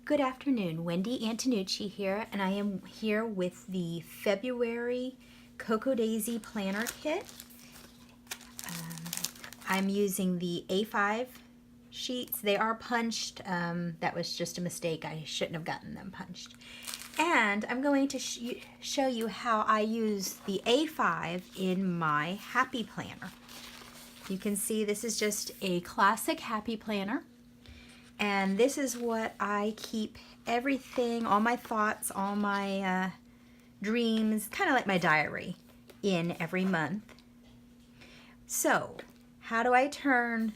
Good afternoon, Wendy Antonucci here, and I am here with the February Cocoa Daisy Planner Kit. I'm using the A5 sheets. They are punched. That was just a mistake. I shouldn't have gotten them punched. And I'm going to show you how I use the A5 in my Happy Planner. You can see this is just a classic Happy Planner. And this is what I keep everything, all my thoughts, all my dreams, kind of like my diary, in every month. So, how do I turn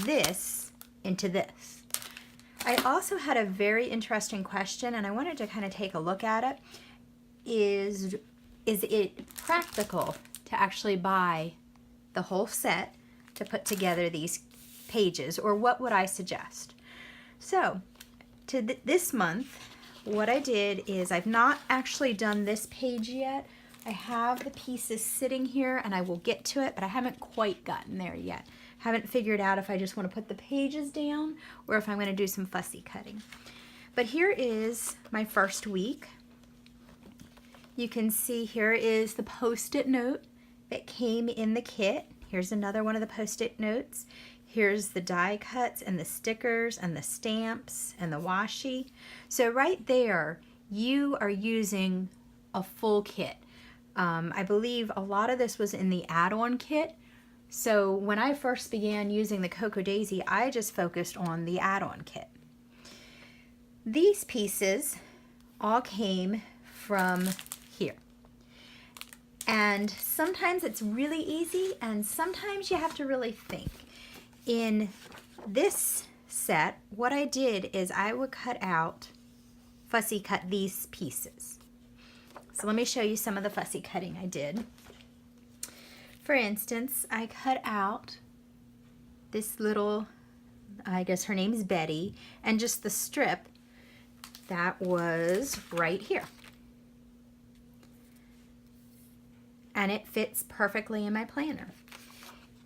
this into this? I also had a very interesting question, and I wanted to kind of take a look at it. Is it practical to actually buy the whole set to put together these pages, or what would I suggest? So this month, what I did is, I've not actually done this page yet. I have the pieces sitting here and I will get to it, but I haven't quite gotten there yet. Haven't figured out if I just want to put the pages down or if I'm going to do some fussy cutting. But here is my first week. You can see here is the post-it note that came in the kit. Here's another one of the post-it notes. Here's the die cuts and the stickers and the stamps and the washi. So right there, you are using a full kit. I believe a lot of this was in the add-on kit. So when I first began using the Cocoa Daisy, I just focused on the add-on kit. These pieces all came from here. And sometimes it's really easy and sometimes you have to really think. In this set, what I did is I would fussy cut these pieces. So let me show you some of the fussy cutting I did. For instance, I cut out this little, I guess her name's Betty, and just the strip that was right here. And it fits perfectly in my planner.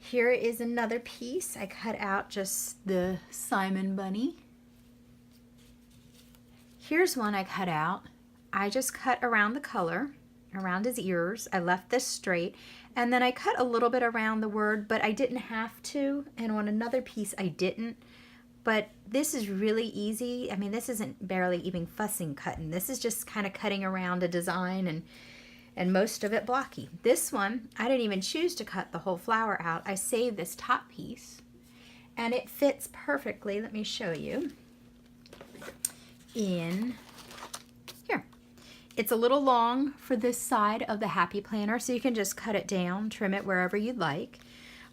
Here is another piece. I cut out just the Simon Bunny. Here's one I cut out. I just cut around the color, around his ears. I left this straight. And then I cut a little bit around the word, but I didn't have to. And on another piece, I didn't. But this is really easy. I mean, this isn't barely even fussing cutting. This is just kind of cutting around a design and most of it blocky. This one, I didn't even choose to cut the whole flower out. I saved this top piece and it fits perfectly. Let me show you in here. It's a little long for this side of the Happy Planner, so you can just cut it down, trim it wherever you'd like.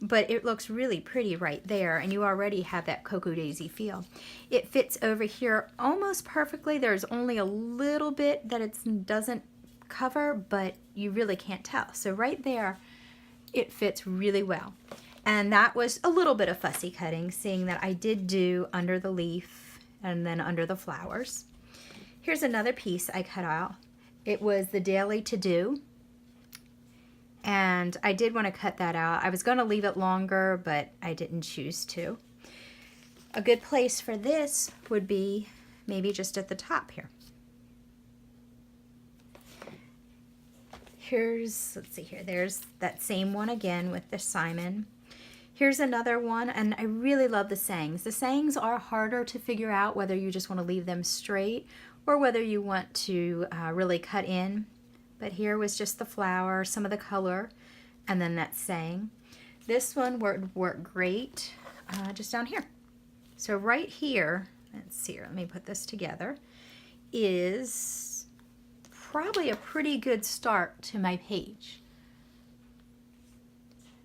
But it looks really pretty right there, and you already have that Cocoa Daisy feel. It fits over here almost perfectly. There's only a little bit that it doesn't cover, but you really can't tell. So right there, it fits really well. And that was a little bit of fussy cutting, seeing that I did do under the leaf and then under the flowers. Here's another piece I cut out. It was the Daily To Do. And I did want to cut that out. I was going to leave it longer, but I didn't choose to. A good place for this would be maybe just at the top here. Here's, let's see here, there's that same one again with the Simon. Here's another one, and I really love the sayings. The sayings are harder to figure out whether you just want to leave them straight or whether you want to really cut in. But here was just the flower, some of the color, and then that saying. This one would work great just down here. So right here, let's see here, let me put this together, is probably a pretty good start to my page.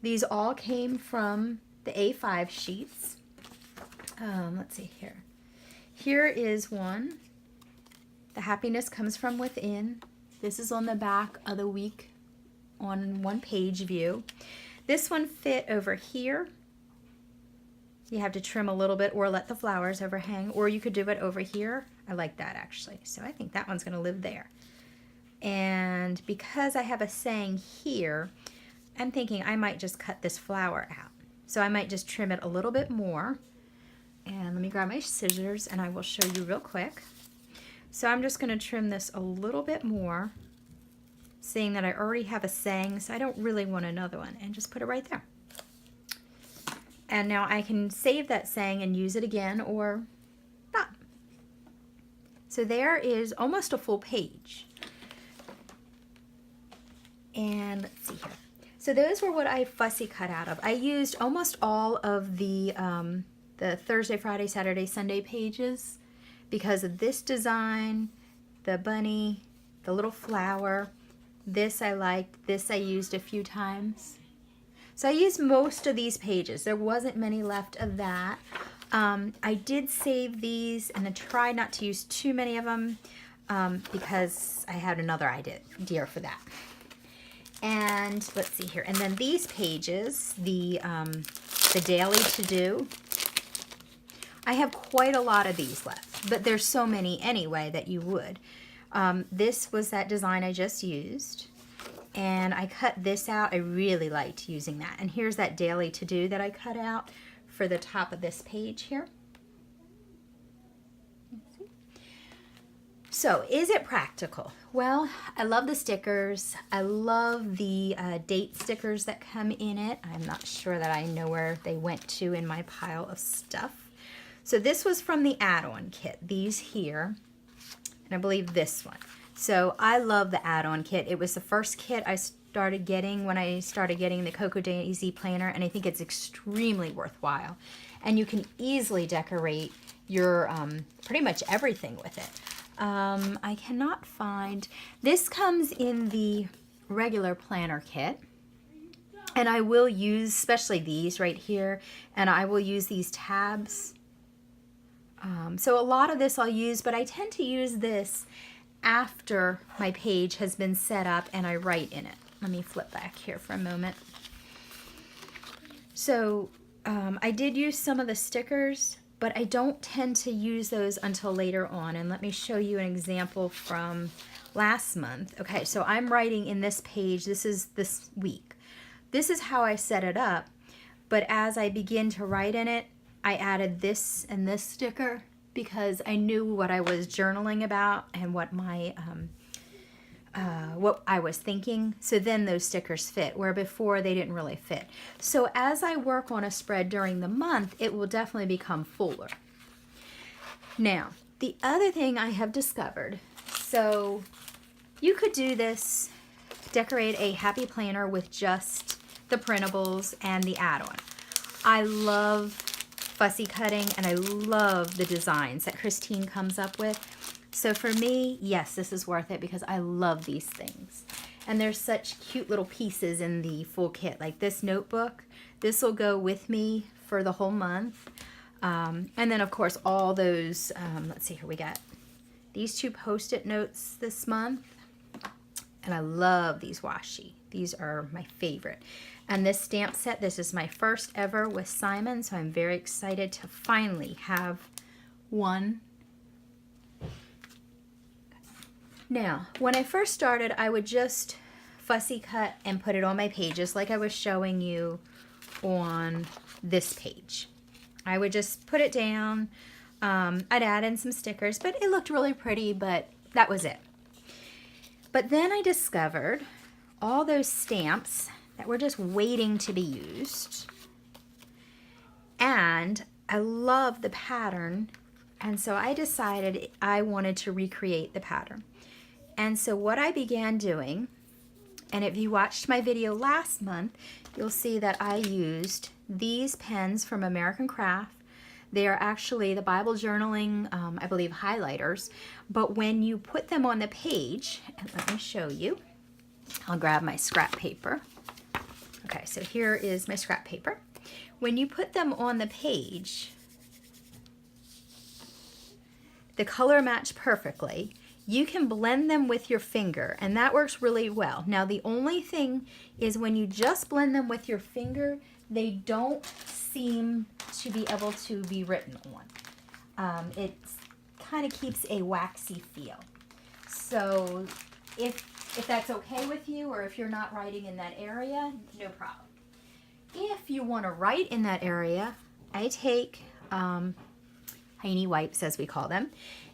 These all came from the A5 sheets. Let's see here. Here is one. The happiness comes from within. This is on the back of the week on one page view. This one fit over here. You have to trim a little bit or let the flowers overhang, or you could do it over here. I like that actually. So I think that one's going to live there. And because I have a saying here, I'm thinking I might just cut this flower out. So I might just trim it a little bit more And let me grab my scissors and I will show you real quick. So I'm just going to trim this a little bit more, seeing that I already have a saying, so I don't really want another one, and just put it right there. And now I can save that saying and use it again or not. So there is almost a full page. And let's see here. So those were what I fussy cut out of. I used almost all of the Thursday, Friday, Saturday, Sunday pages because of this design, the bunny, the little flower. This I liked. This I used a few times. So I used most of these pages. There wasn't many left of that. I did save these and I tried not to use too many of them because I had another idea for that. And let's see here. And then these pages, the daily to-do, I have quite a lot of these left, but there's so many anyway that you would. This was that design I just used, and I cut this out. I really liked using that. And here's that daily to-do that I cut out for the top of this page here. So, is it practical? Well, I love the stickers. I love the date stickers that come in it. I'm not sure that I know where they went to in my pile of stuff. So this was from the add-on kit, these here, and I believe this one. So I love the add-on kit. It was the first kit I started getting when I started getting the Cocoa Daisy planner, and I think it's extremely worthwhile. And you can easily decorate your pretty much everything with it. I cannot find, this comes in the regular planner kit, and I will use, especially these right here, and I will use these tabs. So a lot of this I'll use, but I tend to use this after my page has been set up and I write in it. Let me flip back here for a moment. So I did use some of the stickers, but I don't tend to use those until later on. And let me show you an example from last month. Okay, so I'm writing in this page. This is this week. This is how I set it up. But as I begin to write in it, I added this and this sticker because I knew what I was journaling about and what my what I was thinking. So then those stickers fit, where before they didn't really fit. So as I work on a spread during the month, it will definitely become fuller. Now, the other thing I have discovered, so you could do this, decorate a happy planner with just the printables and the add-on. I love fussy cutting and I love the designs that Christine comes up with. So for me, yes, this is worth it because I love these things. And there's such cute little pieces in the full kit. Like this notebook, this will go with me for the whole month. And then of course all those, let's see here, we got these 2 Post-it notes this month. And I love these washi. These are my favorite. And this stamp set, this is my first ever with Simon, so I'm very excited to finally have one. Now, when I first started, I would just fussy cut and put it on my pages like I was showing you on this page. I would just put it down. I'd add in some stickers, but it looked really pretty, but that was it. But then I discovered all those stamps that were just waiting to be used. And I love the pattern, and so I decided I wanted to recreate the pattern. And so what I began doing, and if you watched my video last month, you'll see that I used these pens from American Craft. They are actually the Bible journaling, I believe, highlighters. But when you put them on the page, and let me show you. I'll grab my scrap paper. Okay, so here is my scrap paper. When you put them on the page, the color match perfectly. You can blend them with your finger, and that works really well. Now, the only thing is when you just blend them with your finger, they don't seem to be able to be written on. It kind of keeps a waxy feel. So if that's okay with you, or if you're not writing in that area, no problem. If you want to write in that area, I take tiny wipes as we call them,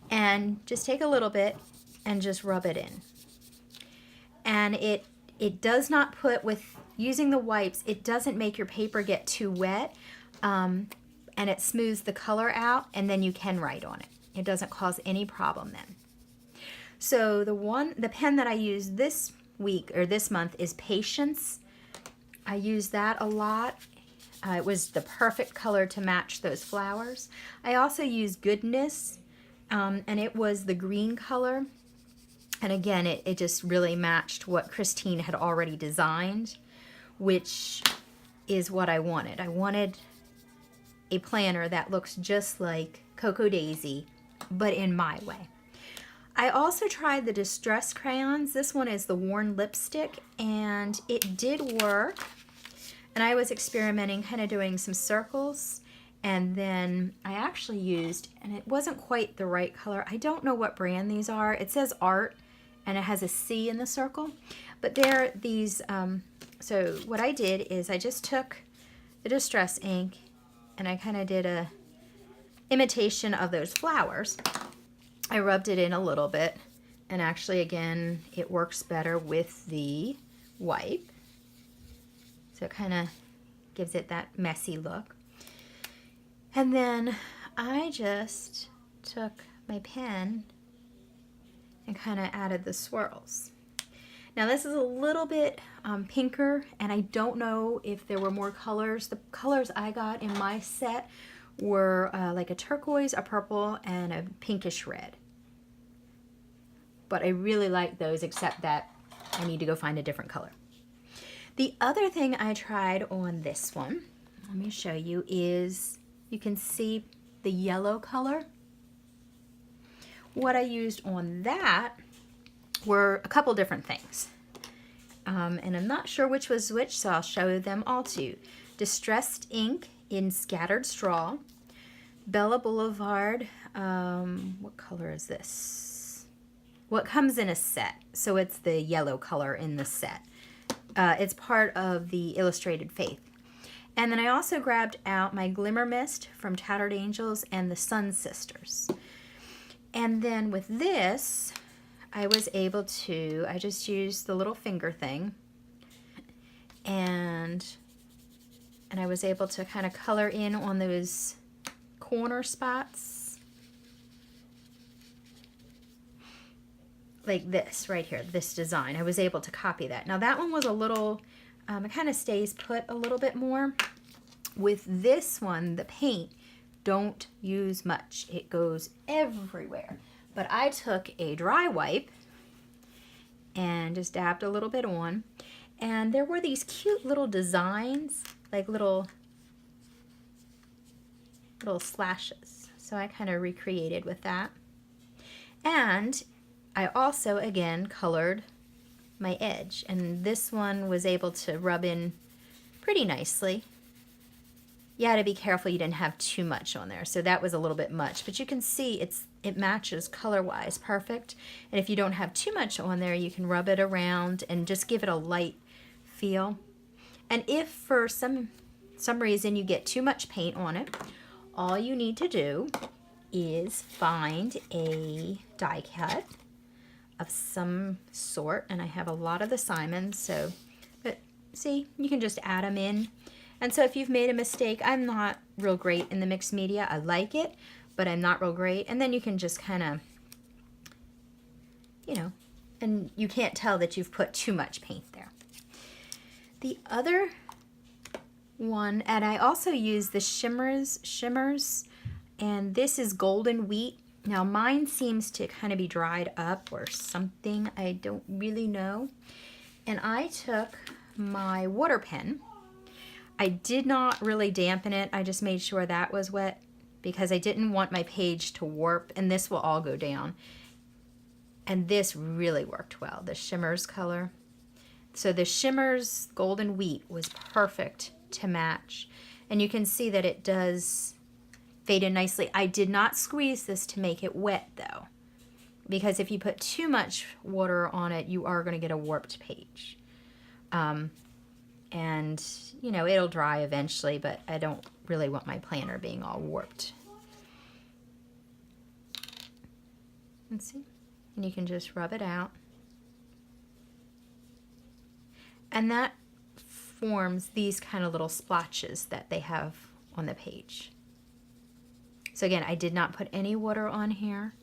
and just take a little bit and just rub it in. And it does not put, with using the wipes, it doesn't make your paper get too wet, and it smooths the color out, and then you can write on it. It doesn't cause any problem then. So the pen that I use this week or this month is Patience. I use that a lot. It was the perfect color to match those flowers. I also use Goodness, and it was the green color. And again, it just really matched what Christine had already designed, which is what I wanted. I wanted a planner that looks just like Cocoa Daisy, but in my way. I also tried the Distress crayons. This one is the Worn Lipstick, and it did work. And I was experimenting, kind of doing some circles, and then I actually used, and it wasn't quite the right color. I don't know what brand these are. It says Art, and it has a C in the circle. But they're these, so what I did is I just took the Distress ink, and I kind of did a imitation of those flowers. I rubbed it in a little bit, and actually, again, it works better with the wipe. So it kind of gives it that messy look. And then I just took my pen and kind of added the swirls. Now this is a little bit pinker, and I don't know if there were more colors. The colors I got in my set were like a turquoise, a purple, and a pinkish red. But I really like those, except that I need to go find a different color. The other thing I tried on this one, let me show you, is you can see the yellow color. What I used on that were a couple different things. And I'm not sure which was which, so I'll show them all to you. Distressed ink in Scattered Straw. Bella Boulevard, what color is this? Well, it comes in a set, so it's the yellow color in the set. It's part of the Illustrated Faith. And then I also grabbed out my Glimmer Mist from Tattered Angels and the Sun Sisters. And then with this, I was able to, I just used the little finger thing, and I was able to kind of color in on those corner spots. Like this right here, this design. I was able to copy that. Now that one was a little, it kind of stays put a little bit more. With this one, the paint, don't use much. It goes everywhere. But I took a dry wipe and just dabbed a little bit on. And there were these cute little designs, like little slashes. So I kind of recreated with that. And I also, again, colored my edge, and this one was able to rub in pretty nicely. You had to be careful you didn't have too much on there, so that was a little bit much, but you can see it matches color-wise perfect. And if you don't have too much on there, you can rub it around and just give it a light feel. And if for some reason you get too much paint on it, all you need to do is find a die cut of some sort, and I have a lot of the Simons, so, but see, you can just add them in. And so if you've made a mistake, I'm not real great in the mixed media. I like it, but I'm not real great. And then you can just kind of, you know, and you can't tell that you've put too much paint there. The other one, and I also use the shimmers, and this is Golden Wheat. Now mine seems to kind of be dried up or something, I don't really know. And I took my water pen. I did not really dampen it, I just made sure that was wet because I didn't want my page to warp, and this will all go down. And this really worked well, the shimmers color. So the shimmers Golden Wheat was perfect to match. And you can see that it does fade in nicely. I did not squeeze this to make it wet though, because if you put too much water on it, you are going to get a warped page. And you know, it'll dry eventually, but I don't really want my planner being all warped. Let's see. And you can just rub it out. And that forms these kind of little splotches that they have on the page. So again, I did not put any water on here.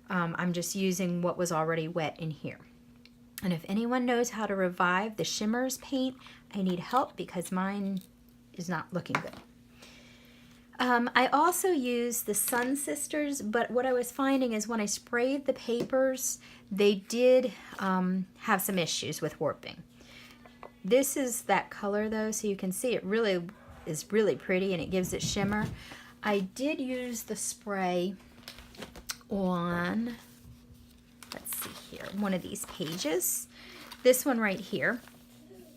I'm just using what was already wet in here. And if anyone knows how to revive the shimmers paint, I need help because mine is not looking good. I also use the Sun Sisters, but what I was finding is when I sprayed the papers, they did have some issues with warping. This is that color though, so you can see it really is really pretty and it gives it shimmer. I did use the spray on, let's see here, one of these pages. This one right here.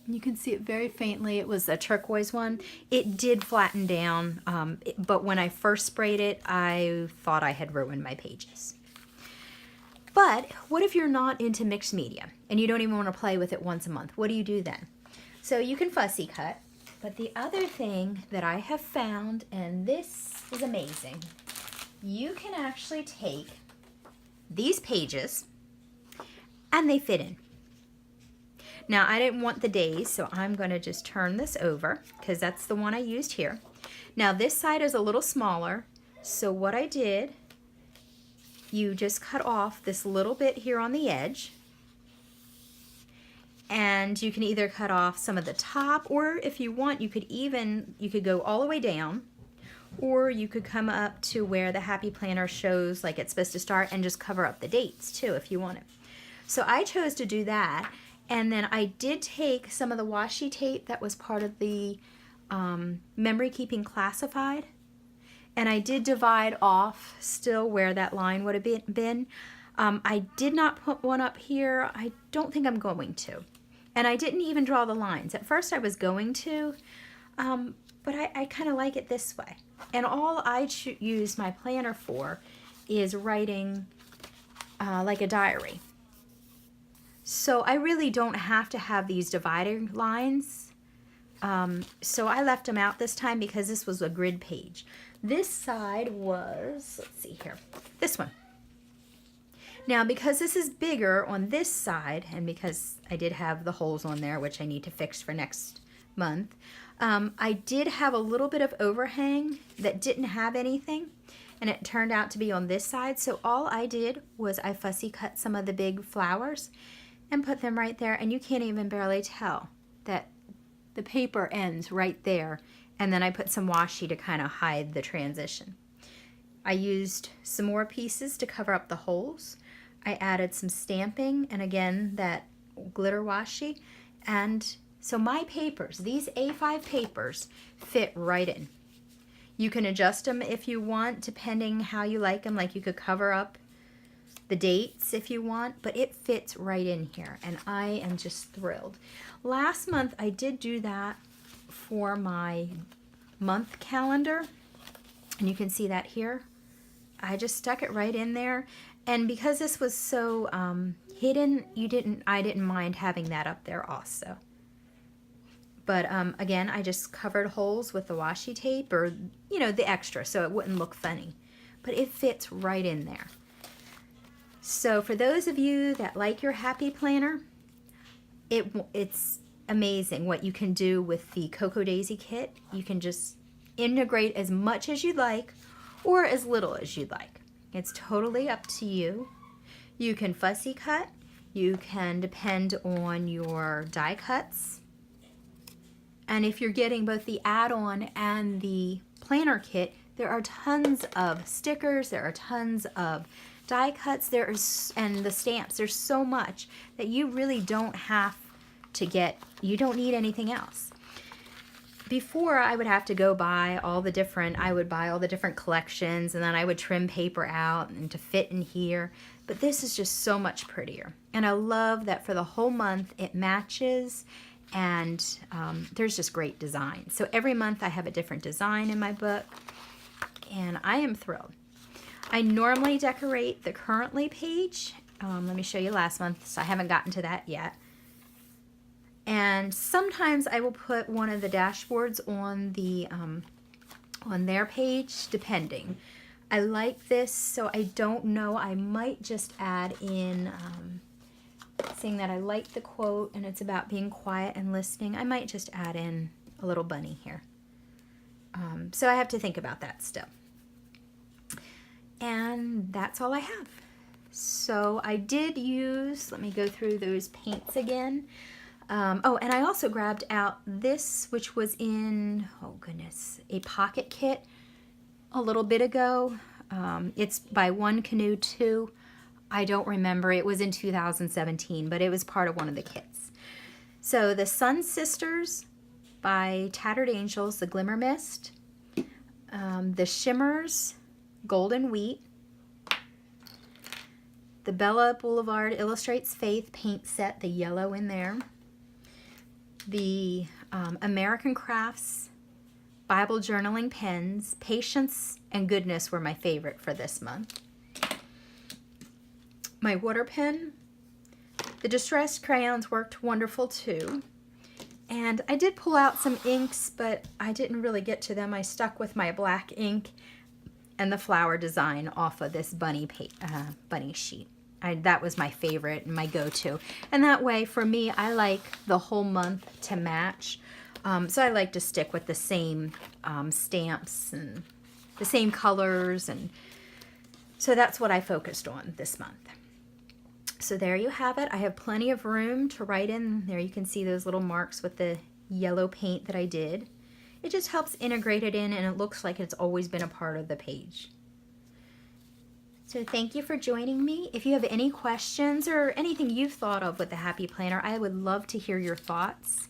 You can see it very faintly. It was a turquoise one. It did flatten down, but when I first sprayed it, I thought I had ruined my pages. But what if you're not into mixed media and you don't even want to play with it once a month? What do you do then? So you can fussy cut, but the other thing that I have found, and this is amazing, you can actually take these pages and they fit in. Now I didn't want the days, so I'm going to just turn this over because that's the one I used here. Now this side is a little smaller, so what I did, you just cut off this little bit here on the edge, and you can either cut off some of the top, or if you want, you could go all the way down, or you could come up to where the Happy Planner shows like it's supposed to start and just cover up the dates too if you want it. So I chose to do that. And then I did take some of the washi tape that was part of the memory keeping classified, and I did divide off still where that line would have been. I did not put one up here. I don't think I'm going to. And I didn't even draw the lines. At first I was going to, but I kind of like it this way. And all I use my planner for is writing like a diary. So I really don't have to have these dividing lines. So I left them out this time because this was a grid page. This side was, let's see here, this one. Now because this is bigger on this side, and because I did have the holes on there, which I need to fix for next month, I did have a little bit of overhang that didn't have anything, and it turned out to be on this side. So all I did was I fussy cut some of the big flowers and put them right there, and you can't even barely tell that the paper ends right there, and then I put some washi to kind of hide the transition. I used some more pieces to cover up the holes. I added some stamping and again that glitter washi, and so my papers, these A5 papers, fit right in. You can adjust them if you want depending how you like them, like you could cover up the dates if you want, but it fits right in here and I am just thrilled. Last month I did do that for my month calendar, and you can see that here. I just stuck it right in there, and because this was so hidden, I didn't mind having that up there also. But again, I just covered holes with the washi tape, or you know, the extra, so it wouldn't look funny, but it fits right in there. So for those of you that like your Happy Planner, it's amazing what you can do with the Cocoa Daisy kit. You can just integrate as much as you'd like or as little as you'd like. It's totally up to you. You can fussy cut. You can depend on your die cuts. And if you're getting both the add-on and the planner kit, there are tons of stickers, there are tons of die cuts, and the stamps. There's so much that you really don't have to get. You don't need anything else. Before, I would have to go buy all the different, collections, and then I would trim paper out and to fit in here. But this is just so much prettier. And I love that for the whole month it matches, and there's just great design. So every month I have a different design in my book, and I am thrilled. I normally decorate the currently page. Let me show you last month, so I haven't gotten to that yet. And sometimes I will put one of the dashboards on the on their page, depending. I like this, so I don't know. I might just add in, saying that I like the quote and it's about being quiet and listening. I might just add in a little bunny here. So I have to think about that still. And that's all I have. So I did use, let me go through those paints again. Oh, and I also grabbed out this, which was in, oh goodness, a pocket kit a little bit ago. It's by One Canoe 2. I don't remember. It was in 2017, but it was part of one of the kits. So the Sun Sisters by Tattered Angels, the Glimmer Mist. The Shimmers, Golden Wheat. The Bella Boulevard Illustrates Faith paint set, the yellow in there. The American Crafts Bible Journaling Pens. Patience and Goodness were my favorite for this month. My water pen. The Distressed Crayons worked wonderful too. And I did pull out some inks, but I didn't really get to them. I stuck with my black ink and the flower design off of this bunny sheet. That was my favorite and my go-to. And that way, for me, I like the whole month to match. So I like to stick with the same stamps and the same colors. And so that's what I focused on this month. So there you have it. I have plenty of room to write in. There you can see those little marks with the yellow paint that I did. It just helps integrate it in, and it looks like it's always been a part of the page. So thank you for joining me. If you have any questions or anything you've thought of with the Happy Planner, I would love to hear your thoughts.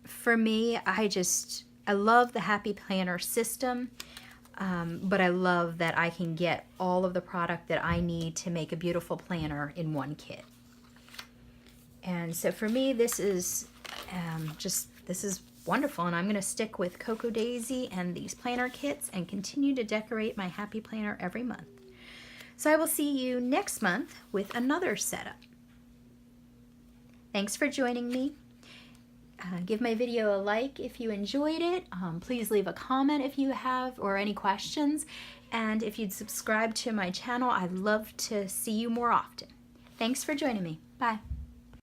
For me, I love the Happy Planner system, but I love that I can get all of the product that I need to make a beautiful planner in one kit. And so for me, this is wonderful, and I'm going to stick with Cocoa Daisy and these planner kits and continue to decorate my Happy Planner every month. So I will see you next month with another setup. Thanks for joining me. Give my video a like if you enjoyed it. Please leave a comment if you have, or any questions. And if you'd subscribe to my channel, I'd love to see you more often. Thanks for joining me. Bye.